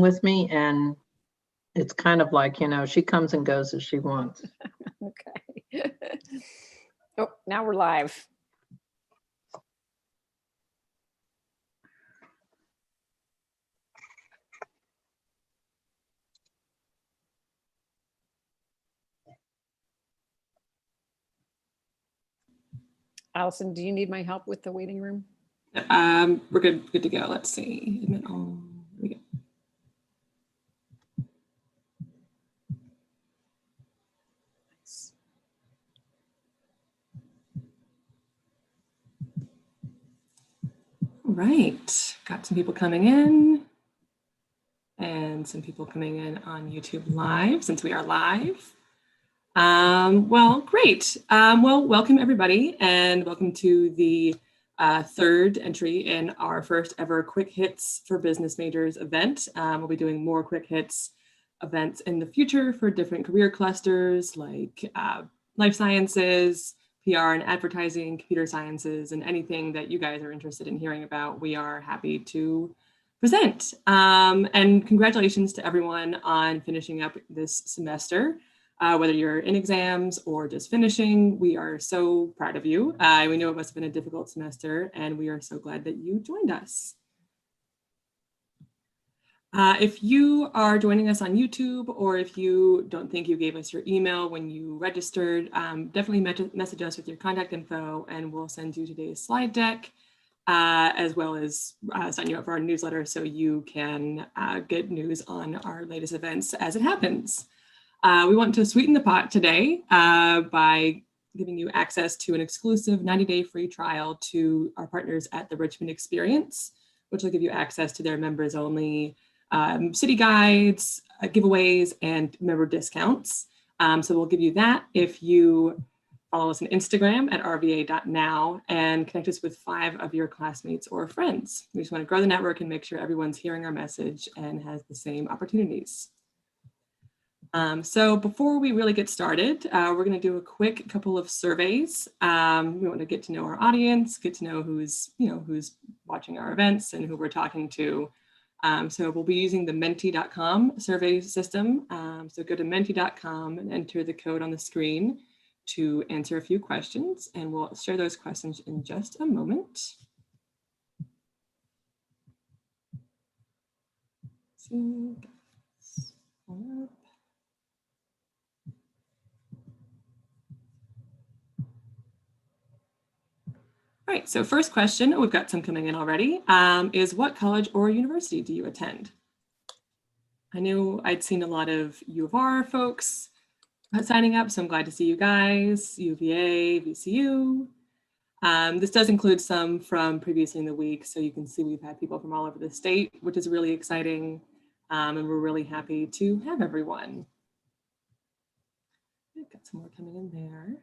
with me, and it's kind of like, she comes and goes as she wants. Okay. Oh, now we're live. Allison, do you need my help with the waiting room? We're good to go. Let's see. Here we go. All right, got some people coming in and some people coming in on YouTube Live, since we are live. Well, great. Well, welcome everybody, and welcome to the third entry in our first ever Quick Hits for Business Majors event. We'll be doing more Quick Hits events in the future for different career clusters like life sciences, PR and advertising, computer sciences, and anything that you guys are interested in hearing about, we are happy to present. And congratulations to everyone on finishing up this semester. Whether you're in exams or just finishing, we are so proud of you. We know it must have been a difficult semester, and we are so glad that you joined us. If you are joining us on YouTube, or if you don't think you gave us your email when you registered, definitely message us with your contact info, and we'll send you today's slide deck, as well as sign you up for our newsletter so you can get news on our latest events as it happens. We want to sweeten the pot today by giving you access to an exclusive 90-day free trial to our partners at the Richmond Experience, which will give you access to their members only city guides, giveaways, and member discounts. So we'll give you that if you follow us on Instagram at rva.now and connect us with 5 of your classmates or friends. We just want to grow the network and make sure everyone's hearing our message and has the same opportunities. So before we really get started, we're going to do a quick couple of surveys. We want to get to know our audience, get to know who's watching our events and who we're talking to. So we'll be using the menti.com survey system. So go to menti.com and enter the code on the screen to answer a few questions, and we'll share those questions in just a moment. All right, so first question, we've got some coming in already, is what college or university do you attend? I knew I'd seen a lot of U of R folks signing up, so I'm glad to see you guys, UVA, VCU. This does include some from previously in the week, so you can see we've had people from all over the state, which is really exciting, and we're really happy to have everyone. We've got some more coming in there.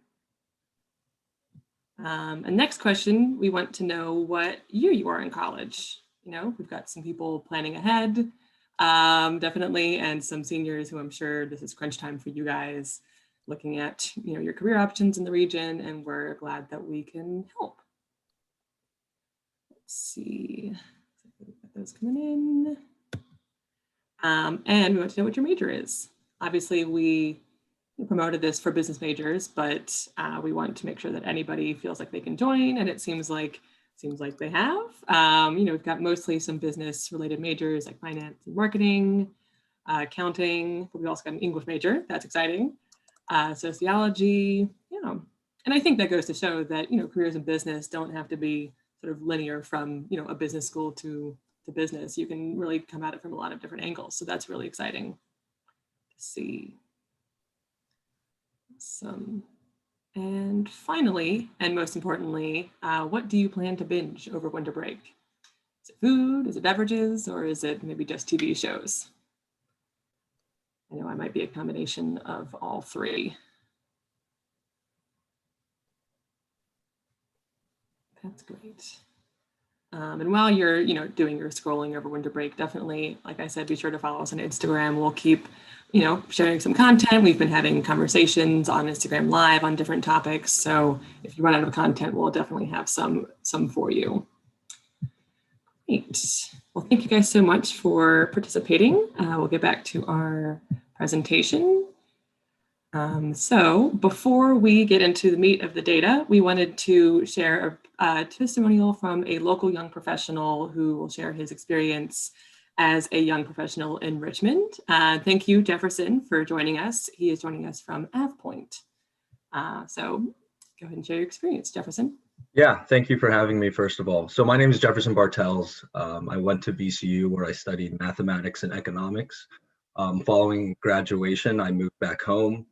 And next question, we want to know what year you are in college. We've got some people planning ahead, definitely, and some seniors who I'm sure this is crunch time for you guys, looking at your career options in the region, and we're glad that we can help. Let's see, we've got those coming in. And we want to know what your major is. Obviously, we promoted this for business majors, but we want to make sure that anybody feels like they can join, and it seems like they have. We've got mostly some business related majors like finance and marketing, accounting, but we also got an English major. That's exciting. Sociology, and I think that goes to show that careers in business don't have to be sort of linear from a business school to business. You can really come at it from a lot of different angles, so that's really exciting to see. And finally, and most importantly, what do you plan to binge over winter break? Is it food, is it beverages, or is it maybe just TV shows? I know I might be a combination of all 3. That's great. And while you're, doing your scrolling over winter break, definitely, like I said, be sure to follow us on Instagram. We'll keep, sharing some content. We've been having conversations on Instagram Live on different topics. So if you run out of content, we'll definitely have some for you. Great. Well, thank you guys so much for participating. We'll get back to our presentation. So before we get into the meat of the data, we wanted to share a testimonial from a local young professional who will share his experience as a young professional in Richmond. Thank you, Jefferson, for joining us. He is joining us from AvePoint. So go ahead and share your experience, Jefferson. Yeah, thank you for having me, first of all. So my name is Jefferson Bartels. I went to VCU where I studied mathematics and economics. Following graduation, I moved back home,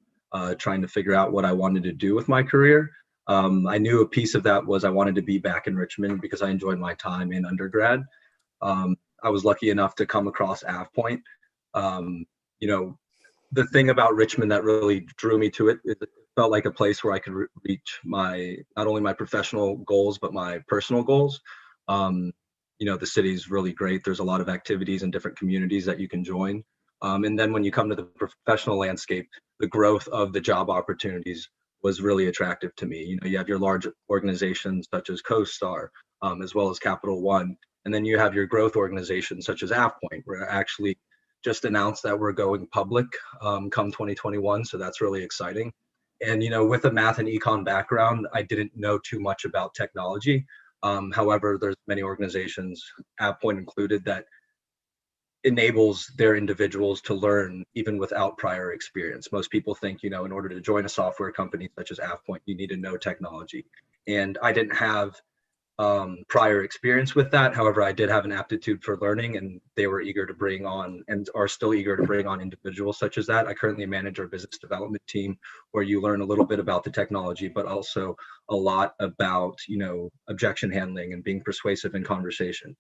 trying to figure out what I wanted to do with my career. I knew a piece of that was I wanted to be back in Richmond because I enjoyed my time in undergrad. I was lucky enough to come across AvePoint. You know, the thing about Richmond that really drew me to it is it felt like a place where I could reach not only my professional goals, but my personal goals. You know, the city's really great. There's a lot of activities and different communities that you can join. And then when you come to the professional landscape, the growth of the job opportunities was really attractive to me. You know, you have your large organizations such as CoStar, as well as Capital One. And then you have your growth organizations such as AvePoint, where I actually just announced that we're going public come 2021. So that's really exciting. And, you know, with a math and econ background, I didn't know too much about technology. However, there's many organizations, AvePoint included, that enables their individuals to learn even without prior experience. Most people think, you know, in order to join a software company such as AvePoint, you need to know technology. And I didn't have prior experience with that. However, I did have an aptitude for learning, and they were eager to bring on and are still eager to bring on individuals such as that. I currently manage our business development team, where you learn a little bit about the technology, but also a lot about, you know, objection handling and being persuasive in conversation.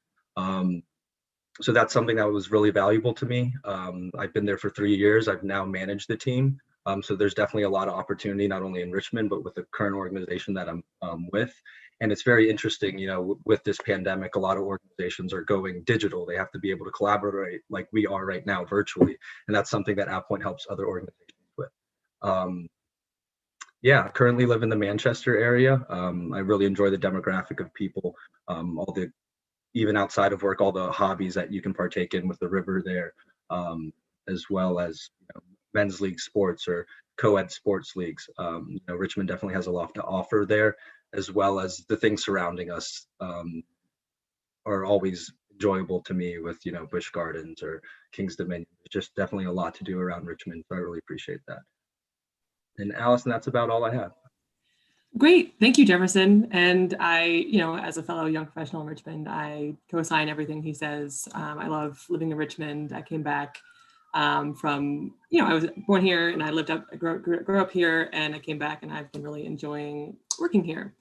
So that's something that was really valuable to me. I've been there for 3 years. I've now managed the team. So there's definitely a lot of opportunity, not only in Richmond, but with the current organization that I'm with. And it's very interesting, you know, with this pandemic, a lot of organizations are going digital. They have to be able to collaborate like we are right now virtually. And that's something that AvePoint helps other organizations with. Yeah, currently live in the Manchester area. I really enjoy the demographic of people, even outside of work, all the hobbies that you can partake in with the river there, as well as, you know, men's league sports or co-ed sports leagues. You know, Richmond definitely has a lot to offer there, as well as the things surrounding us are always enjoyable to me with, you know, Busch Gardens or King's Dominion. There's just definitely a lot to do around Richmond. So I really appreciate that. And Allison, that's about all I have. Great. Thank you, Jefferson. And I, you know, as a fellow young professional in Richmond, I co-sign everything he says. I love living in Richmond. I came back from, you know, I was born here and I grew up here, and I came back and I've been really enjoying working here.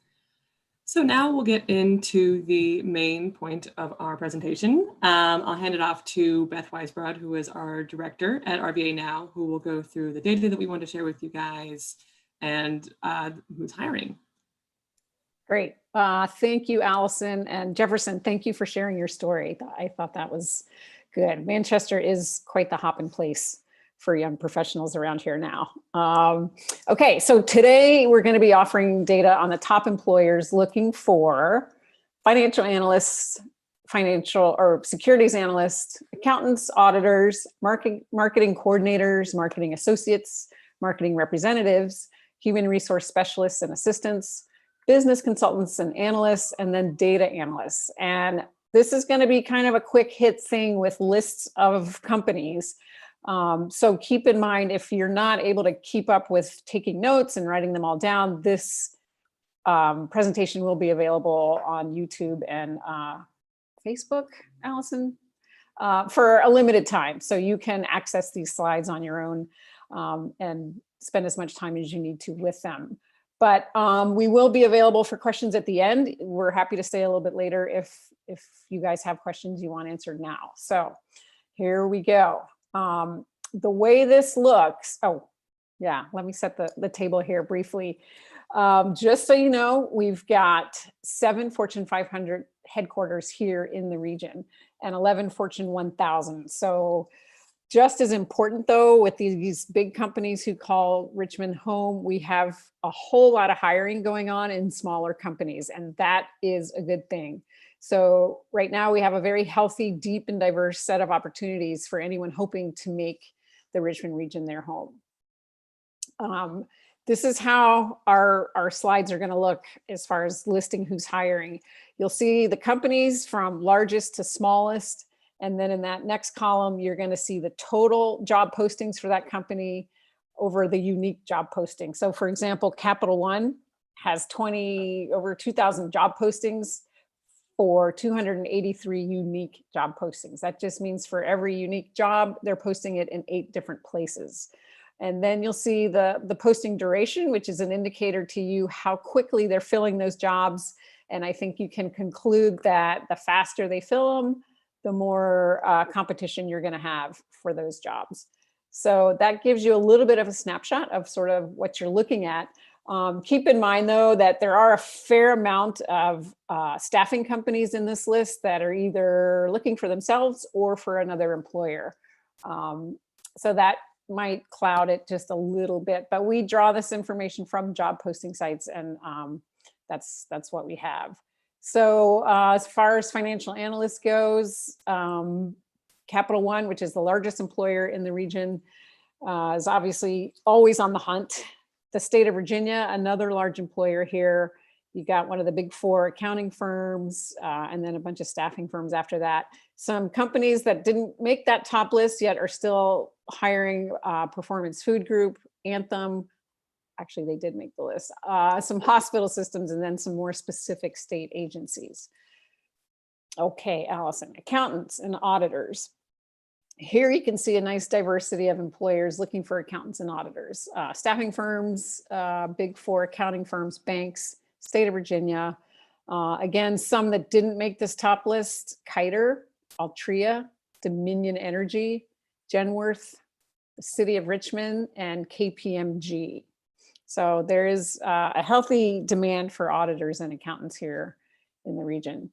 So now we'll get into the main point of our presentation. I'll hand it off to Beth Weisbrod, who is our director at RVA now, who will go through the data that we want to share with you guys and who's hiring. Great. Thank you, Allison. And Jefferson, thank you for sharing your story. I thought that was good. Manchester is quite the hopping place for young professionals around here now. Okay, so today we're going to be offering data on the top employers looking for financial analysts, financial or securities analysts, accountants, auditors, marketing coordinators, marketing associates, marketing representatives, human resource specialists and assistants, business consultants and analysts, and then data analysts. And this is going to be kind of a quick hit thing with lists of companies. So keep in mind, if you're not able to keep up with taking notes and writing them all down, this presentation will be available on YouTube and Facebook, Allison, for a limited time. So you can access these slides on your own and spend as much time as you need to with them. But we will be available for questions at the end. We're happy to stay a little bit later if you guys have questions you want answered now. So here we go. The way this looks, oh yeah, let me set the table here briefly. Just so you know, we've got 7 Fortune 500 headquarters here in the region and 11 Fortune 1000. So just as important though, with these big companies who call Richmond home, we have a whole lot of hiring going on in smaller companies, and that is a good thing. So right now we have a very healthy, deep and diverse set of opportunities for anyone hoping to make the Richmond region their home. This is how our slides are going to look as far as listing who's hiring. You'll see the companies from largest to smallest. And then in that next column, you're going to see the total job postings for that company over the unique job posting. So for example, Capital One has over 2,000 job postings for 283 unique job postings. That just means for every unique job, they're posting it in 8 different places. And then you'll see the posting duration, which is an indicator to you how quickly they're filling those jobs. And I think you can conclude that the faster they fill them, the more competition you're going to have for those jobs. So that gives you a little bit of a snapshot of sort of what you're looking at. Keep in mind, though, that there are a fair amount of staffing companies in this list that are either looking for themselves or for another employer. So that might cloud it just a little bit, but we draw this information from job posting sites, and that's what we have. So as far as financial analyst goes, Capital One, which is the largest employer in the region, is obviously always on the hunt. The state of Virginia, another large employer here. You got one of the big 4 accounting firms, and then a bunch of staffing firms after that. Some companies that didn't make that top list yet are still hiring. Performance Food Group, Anthem, actually they did make the list, some hospital systems, and then some more specific state agencies. Okay, Allison, accountants and auditors. Here you can see a nice diversity of employers looking for accountants and auditors. Staffing firms, big 4 accounting firms, banks, state of Virginia. Again, some that didn't make this top list: Kiter, Altria, Dominion Energy, Genworth, the city of Richmond, and KPMG. So there is a healthy demand for auditors and accountants here in the region.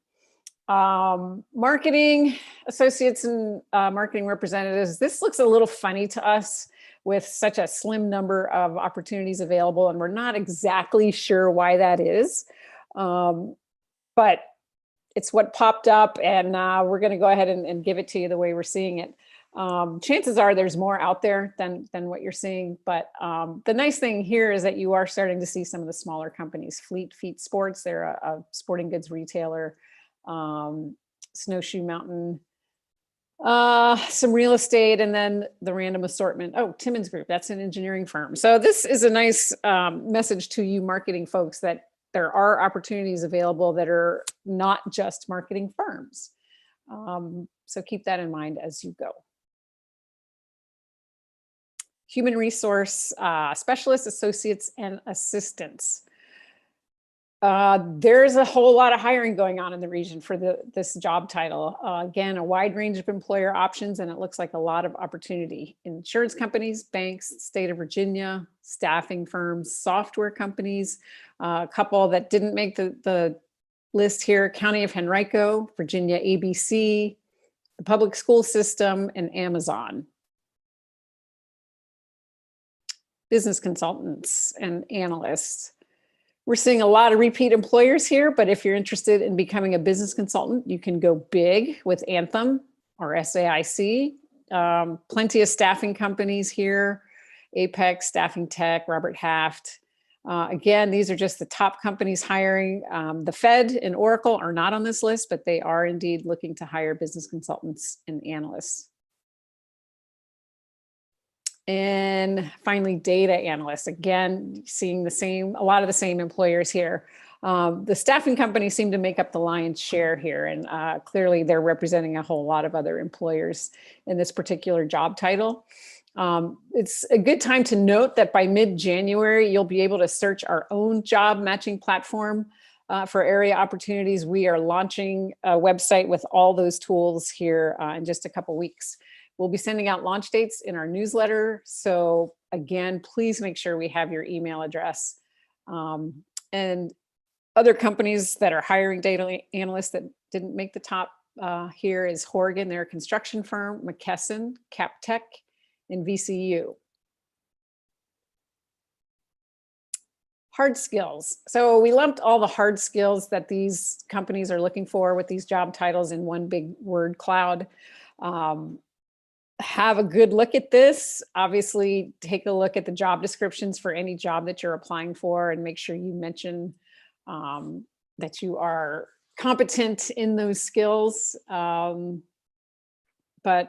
Marketing associates and marketing representatives. This looks a little funny to us with such a slim number of opportunities available, and we're not exactly sure why that is. But it's what popped up, and we're going to go ahead and give it to you the way we're seeing it. Chances are there's more out there than what you're seeing, but the nice thing here is that you are starting to see some of the smaller companies. Fleet Feet Sports, they're a sporting goods retailer. Snowshoe Mountain, some real estate, and then the random assortment. Oh, Timmons Group, that's an engineering firm. So this is a nice message to you marketing folks that there are opportunities available that are not just marketing firms. So keep that in mind as you go. Human resource specialists, associates, and assistants. There's a whole lot of hiring going on in the region for this job title. Again, a wide range of employer options, and it looks like a lot of opportunity. Insurance companies, banks, state of Virginia, staffing firms, software companies, a couple that didn't make the list here: County of Henrico, Virginia ABC, the public school system, and Amazon. Business consultants and analysts. We're seeing a lot of repeat employers here, but if you're interested in becoming a business consultant, you can go big with Anthem or SAIC. Plenty of staffing companies here: Apex, Staffing Tech, Robert Half. Again, these are just the top companies hiring. The Fed and Oracle are not on this list, but they are indeed looking to hire business consultants and analysts. And finally, data analysts. Again, seeing a lot of the same employers here. The staffing companies seem to make up the lion's share here, and clearly they're representing a whole lot of other employers in this particular job title. It's a good time to note that by mid-January, you'll be able to search our own job matching platform for area opportunities. We are launching a website with all those tools here in just a couple weeks. We'll be sending out launch dates in our newsletter. So again, please make sure we have your email address. And other companies that are hiring data analysts that didn't make the top here is Horgan, they're a construction firm, McKesson, CapTech, and VCU. Hard skills. So we lumped all the hard skills that these companies are looking for with these job titles in one big word cloud. Have a good look at this. Obviously, take a look at the job descriptions for any job that you're applying for and make sure you mention that you are competent in those skills. But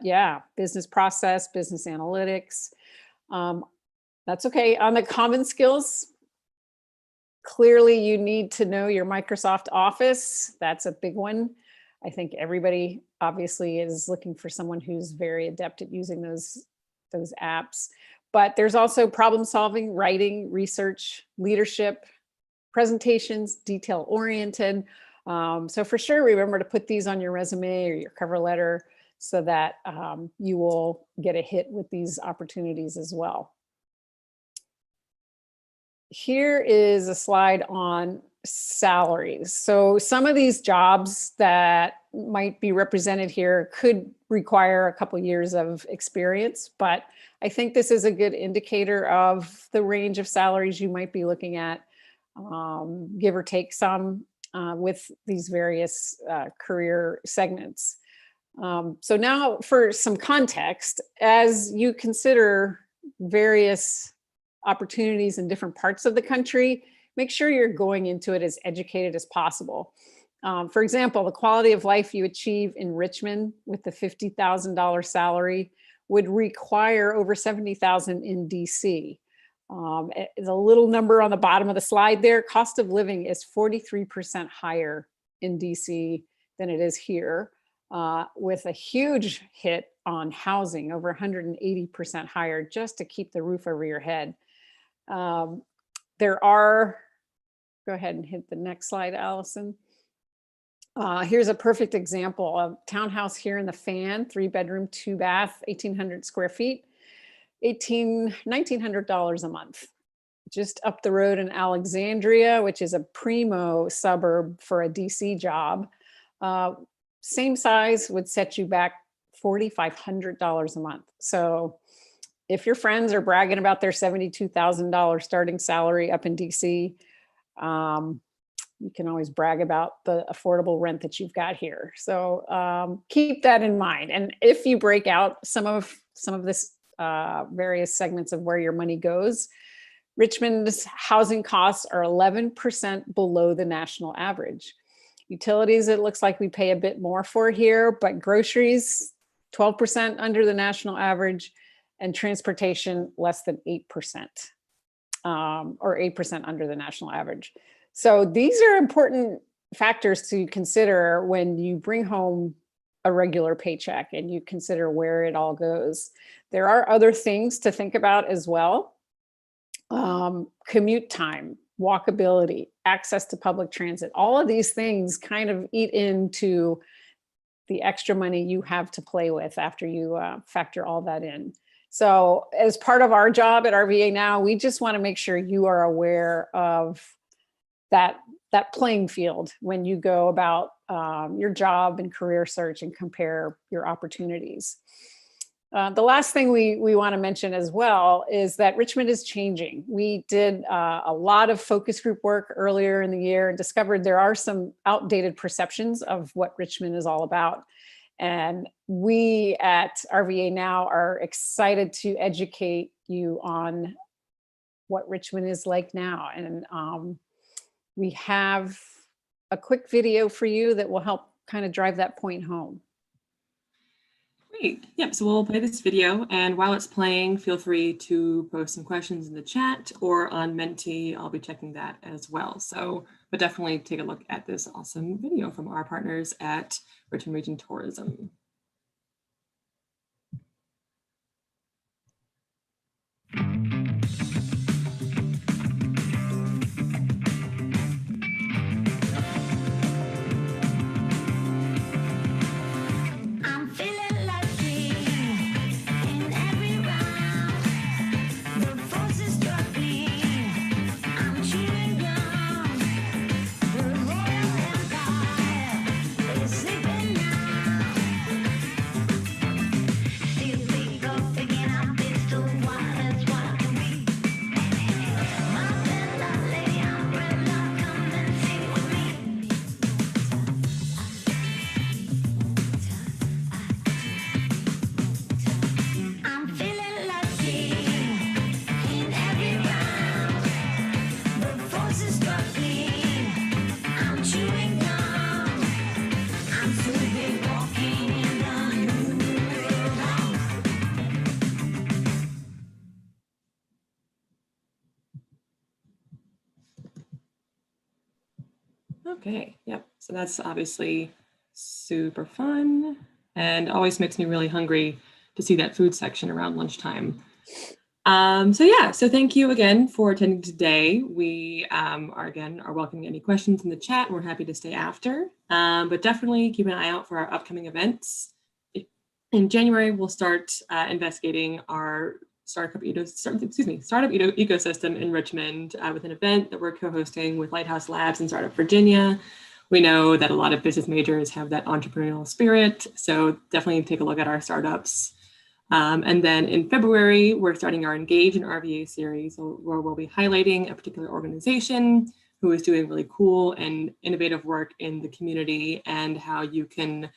yeah, business process, business analytics. That's okay. On the common skills, clearly you need to know your Microsoft Office. That's a big one. I think everybody obviously is looking for someone who's very adept at using those apps. But there's also problem solving, writing, research, leadership, presentations, detail oriented. So for sure, remember to put these on your resume or your cover letter so that you will get a hit with these opportunities as well. Here is a slide on salaries. So some of these jobs that might be represented here could require a couple years of experience, but I think this is a good indicator of the range of salaries you might be looking at, give or take some, with these various career segments. So now for some context, as you consider various opportunities in different parts of the country, make sure you're going into it as educated as possible. For example, the quality of life you achieve in Richmond with the $50,000 salary would require over $70,000 in DC. The little number on the bottom of the slide there, cost of living is 43% higher in DC than it is here, with a huge hit on housing, over 180% higher just to keep the roof over your head. There are, go ahead and hit the next slide, Allison. Here's a perfect example of townhouse here in the Fan, 3-bedroom, 2-bath, 1,800 square feet, $1,900 a month. Just up the road in Alexandria, which is a primo suburb for a DC job. Same size would set you back $4,500 a month. So if your friends are bragging about their $72,000 starting salary up in DC, you can always brag about the affordable rent that you've got here. So keep that in mind. And if you break out some of this various segments of where your money goes, Richmond's housing costs are 11% below the national average. Utilities, it looks like we pay a bit more for here, but groceries, 12% under the national average, and transportation less than 8%, or 8% under the national average. So these are important factors to consider when you bring home a regular paycheck and you consider where it all goes. There are other things to think about as well. Commute time, walkability, access to public transit, all of these things kind of eat into the extra money you have to play with after you factor all that in. So as part of our job at RVA Now, we just want to make sure you are aware of that playing field when you go about your job and career search and compare your opportunities. The last thing we want to mention as well is that Richmond is changing. We did a lot of focus group work earlier in the year and discovered there are some outdated perceptions of what Richmond is all about. And we at RVA Now are excited to educate you on what Richmond is like now. And we have a quick video for you that will help kind of drive that point home. Great. Yep. So we'll play this video, and while it's playing, feel free to post some questions in the chat or on Menti. I'll be checking that as well. So, but definitely take a look at this awesome video from our partners at Richmond Region Tourism. Okay, yep. So that's obviously super fun and always makes me really hungry to see that food section around lunchtime. So thank you again for attending today. We are welcoming any questions in the chat, and we're happy to stay after. But definitely keep an eye out for our upcoming events. In January, we'll start investigating our startup ecosystem in Richmond with an event that we're co-hosting with Lighthouse Labs and Startup Virginia. We know that a lot of business majors have that entrepreneurial spirit, so definitely take a look at our startups. And then in February, we're starting our Engage in RVA series, where we'll be highlighting a particular organization who is doing really cool and innovative work in the community, and how you can,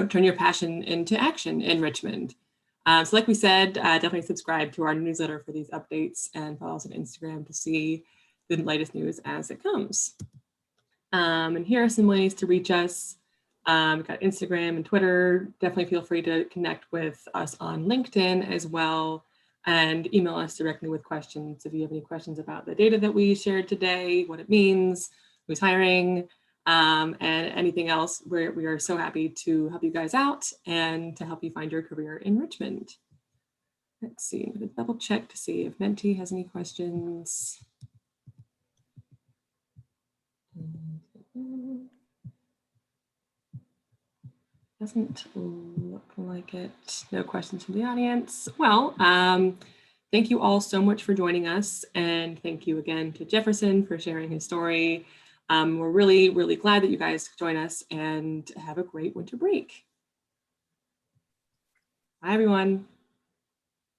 turn your passion into action in Richmond. So like we said, definitely subscribe to our newsletter for these updates, and follow us on Instagram to see the latest news as it comes. And here are some ways to reach us. We've got Instagram and Twitter. Definitely feel free to connect with us on LinkedIn as well, and email us directly with questions if you have any questions about the data that we shared today, what it means, who's hiring, and anything else. We are so happy to help you guys out and to help you find your career in Richmond. Let's see, I'm going to double check to see if Menti has any questions. Doesn't look like it. No questions from the audience. Well, thank you all so much for joining us. And thank you again to Jefferson for sharing his story. We're really, really glad that you guys join us, and have a great winter break. Bye, everyone.